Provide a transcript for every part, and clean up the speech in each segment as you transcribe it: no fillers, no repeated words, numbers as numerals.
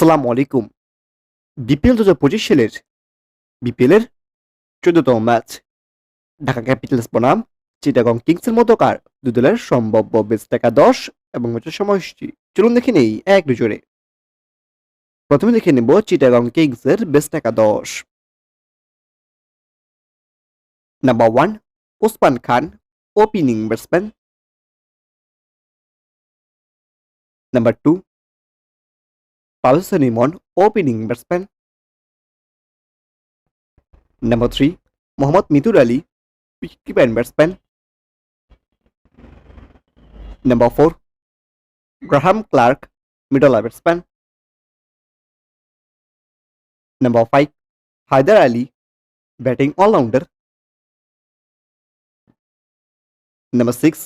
আসসালামু আলাইকুম। বিপিএল ২০২৫ সালের বিপিএলের ১৪তম ম্যাচ ঢাকা ক্যাপিটালস বনাম চিটাগং কিংসের মধ্যকার দুই দলের সম্ভাব্য বেস্ট একাদশ এবং ম্যাচের সময়সূচি। চলুন দেখে নেই এক নজরে। প্রথমে দেখে নেব চিটাগং কিংসের বেস্ট একাদশ। Number 1 Osman Khan, opening batsman. Number 2 Parvez Hossain Emon, opening batsman. Number 3 Mohammad Mithun Ali, wicket batsman. Number 4 Graham Clarke, middle batsman. Number 5 Haider Ali, batting allrounder. Number 6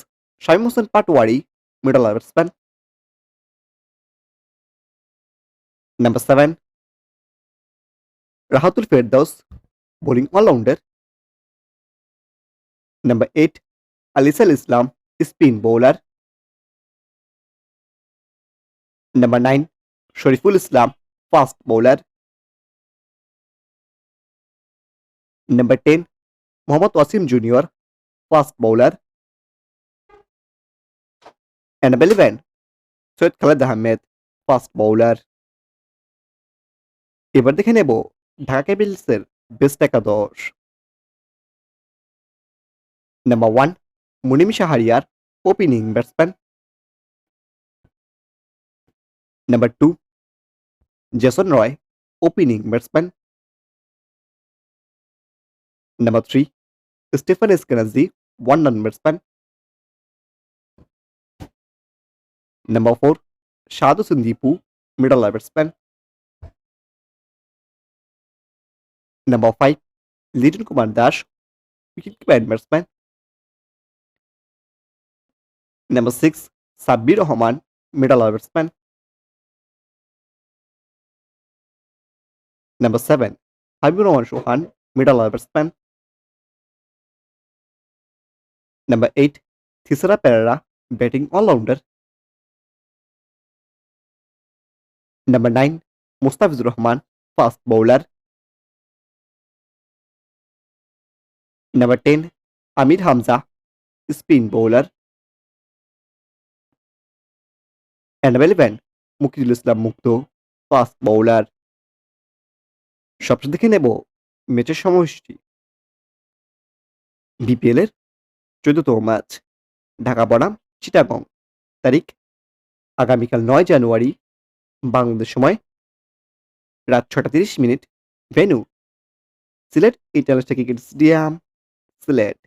Shamim Hossain Patwari, middle batsman. Number 7 Rahatul Ferdous, bowling allrounder. Number 8 Alisal Islam, spin bowler. Number 9 Shoriful Islam, fast bowler. Number 10 Mohammad Wasim junior, fast bowler. Number 11 Syed Khaled Ahmed, fast bowler. এবার দেখে নেব ঢাকা ক্যাপিটালসের best একাদশ। Number 1 Munim Shahriar, opening batsman. Number 2 Jason Roy, opening batsman. Number 3 Stephen Eskinazi, one run batsman. Number 4 Shahad Hossain Dipu, middle batsman. Number 5 Liton Kumar Das, wicket batsman. Number 6 Sabbir Rahman, middle batsman. Number 7 Habibur Rahman Sohan, middle batsman. Number 8 Thisara Perera, batting allrounder. Number 9 Mustafizur Rahman, fast bowler. Number 10 Amir Hamza, spin bowler. Number 11 Mukidul Islam Mukto, fast bowler. সবশেষে দেখে নেব ম্যাচের সময়সূচি। BPL এর ১৪তম match Dhaka বনাম চিটাগং, তারিখ আগামীকাল ৯ জানুয়ারি, বাংলাদেশ সময় রাত ৬টা ৩০ minute. Venue Sylhet international cricket stadium, Sylhet.